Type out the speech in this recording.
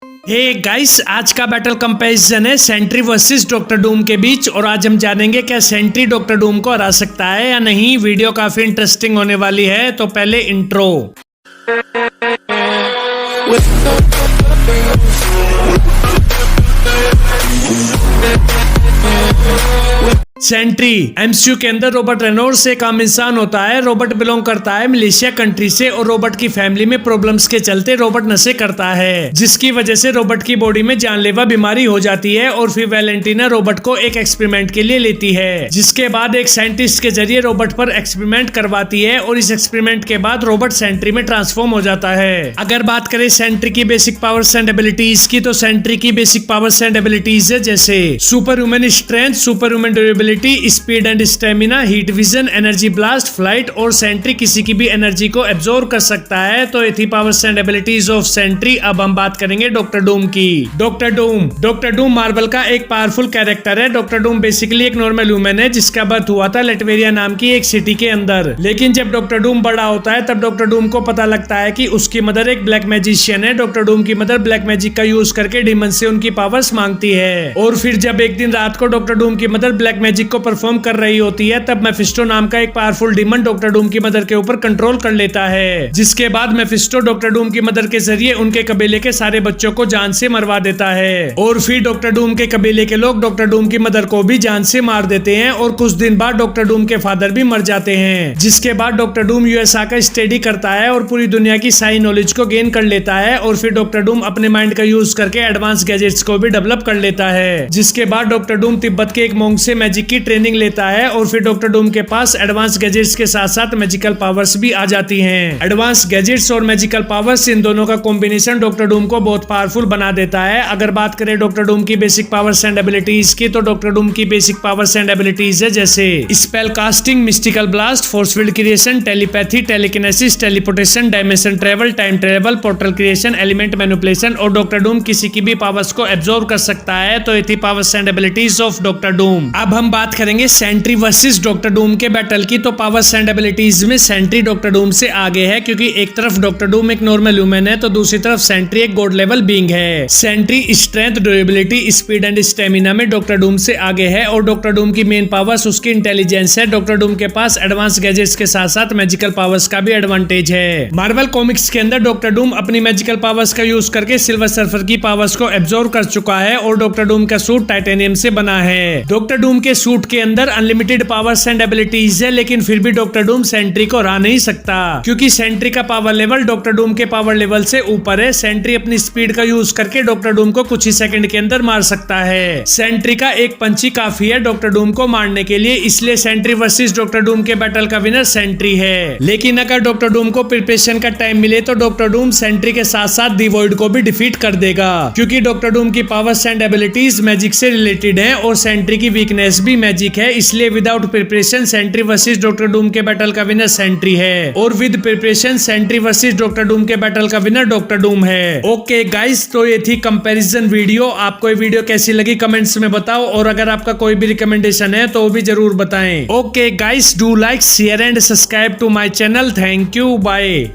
Hey guys, आज का battle comparison है सेंट्री वर्सेस डॉक्टर डूम के बीच और आज हम जानेंगे क्या सेंट्री डॉक्टर डूम को हरा सकता है या नहीं। वीडियो काफी इंटरेस्टिंग होने वाली है। तो पहले इंट्रो। सेंट्री एमसीयू के अंदर रॉबर्ट रेनॉल्ड्स एक आम इंसान होता है। रॉबर्ट बिलोंग करता है मलेशिया कंट्री से और रॉबर्ट की फैमिली में प्रॉब्लम्स के चलते रॉबर्ट नशे करता है, जिसकी वजह से रॉबर्ट की बॉडी में जानलेवा बीमारी हो जाती है। और फिर वैलेंटीना रॉबर्ट को एक एक्सपेरिमेंट के लिए लेती है, जिसके बाद एक साइंटिस्ट के जरिए रॉबर्ट पर एक्सपेरिमेंट करवाती है और इस एक्सपेरिमेंट के बाद रॉबर्ट सेंट्री में ट्रांसफॉर्म हो जाता है। अगर बात करें सेंट्री की बेसिक पावर्स एंड एबिलिटीज की, तो सेंट्री की बेसिक पावर्स एंड एबिलिटीज है जैसे super human strength, super human durability, speed and stamina, heat vision, energy blast, flight और सेंट्री किसी की भी एनर्जी को एब्जॉर्ब कर सकता है। तो ये थी powers and abilities of Sentry. अब हम बात करेंगे डॉक्टर डूम की। डॉक्टर डूम मार्वल का एक पावरफुल कैरेक्टर है। डॉक्टर डूम बेसिकली एक नॉर्मल ह्यूमन है जिसका बर्थ हुआ था लेटवेरिया नाम की एक सिटी के अंदर। लेकिन जब डॉक्टर डूम बड़ा होता है तब डॉक्टर डूम को पता लगता है कि उसकी मदर एक ब्लैक मैजिशियन है। डॉक्टर डूम की मदर ब्लैक मैजिक का यूज करके डीमन से उनकी पावर्स मांगती है। और फिर जब एक दिन रात को डॉक्टर डूम की मदर ब्लैक मैजिक को परफॉर्म कर रही होती है तब मेफिस्टो नाम का एक पावरफुल डीमन डॉक्टर डूम की मदर के ऊपर कंट्रोल कर लेता है, जिसके बाद मेफिस्टो डॉक्टर डूम की मदर के जरिए उनके कबीले के सारे बच्चों को जान से मरवा देता है। और फिर डॉक्टर डूम के कबीले के लोग डॉक्टर डूम की मदर को भी जान से मार देते हैं और कुछ दिन बाद डॉक्टर डूम के फादर भी मर जाते हैं। जिसके बाद डॉक्टर डूम यूएसए का स्टडी करता है और पूरी दुनिया की सारी नॉलेज को गेन कर लेता है। और फिर डॉक्टर डूम अपने माइंड का यूज करके एडवांस गैजेट्स को भी डेवलप कर लेता है। जिसके बाद डॉक्टर डूम तिब्बत के एक मोंग से मैजिक की ट्रेनिंग लेता है और फिर डॉक्टर डूम के पास एडवांस गैजेट्स के साथ साथ मैजिकल पावर्स भी आ जाती हैं। एडवांस गैजेट्स और मैजिकल पावर्स, इन दोनों का कॉम्बिनेशन डॉक्टर डूम को बहुत पावरफुल बना देता है। अगर बात करें डॉक्टर डूम की बेसिक पावर्स एंड एबिलिटीज की, तो डॉक्टर डूम की बेसिक पावर्स एंड एबिलिटीज है जैसे spell casting, mystical blast, force field creation, telepathy, telekinesis, teleportation, dimension travel, time travel, portal creation, element manipulation. और डॉक्टर डूम किसी की भी पावर्स को एब्जॉर्ब कर सकता है। तो ये थी powers and abilities of doctor Doom. अब हम बात करेंगे सेंट्री वर्सेस डॉक्टर डूम के बैटल की। तो पावर्स एंड एबिलिटीज में सेंट्री डॉक्टर डूम से आगे है, क्योंकि एक तरफ डॉक्टर डूम एक नॉर्मल ह्यूमन है तो दूसरी तरफ सेंट्री एक गॉड लेवल बीइंग है। Sentry strength, durability, speed and stamina में डॉक्टर डूम से आगे है और डॉक्टर डूम की मेन पावर्स उसकी इंटेलिजेंस है। डॉक्टर डूम के पास एडवांस गैजेट्स के साथ साथ मैजिकल पावर्स का भी एडवांटेज है। मार्वल कॉमिक्स के अंदर डॉक्टर डूम अपनी मैजिकल पावर्स का यूज करके सिल्वर सर्फर की पावर्स को एब्जॉर्ब कर चुका है और डॉक्टर डूम का सूट टाइटेनियम से बना है। डॉक्टर डूम के सूट के अंदर अनलिमिटेड पावर्स एंड एबिलिटीज है, लेकिन फिर भी डॉक्टर डूम सेंट्री को हरा नहीं सकता, क्योंकि सेंट्री का पावर लेवल डॉक्टर डूम के पावर लेवल से ऊपर है। सेंट्री अपनी स्पीड का यूज करके डॉक्टर डूम को कुछ ही सेकंड के अंदर मार सकता है। सेंट्री का एक पंच ही काफी है डॉक्टर डूम को मारने के लिए, इसलिए सेंट्री वर्सेस डॉक्टर डूम के बैटल का विनर सेंट्री है। लेकिन अगर डॉक्टर डूम को प्रिपरेशन का टाइम मिले तो डॉक्टर डूम सेंट्री के साथ साथ दी वॉइड को भी डिफीट कर देगा, क्योंकि डॉक्टर डूम की पावर्स एंड एबिलिटीज मैजिक से रिलेटेड है और सेंट्री की वीकनेस भी मैजिक है। इसलिए without preparation Sentry versus doctor Doom के बैटल का विनर सेंट्री है और with preparation Sentry versus doctor Doom के बैटल का विनर डॉक्टर डूम है। ओके गाइस, तो ये थी कंपैरिजन वीडियो। आपको ये वीडियो कैसी लगी कमेंट्स में बताओ और अगर आपका कोई भी रिकमेंडेशन है तो वो भी जरूर बताएं। Okay guys, do like, share and subscribe to my channel. Thank you, bye.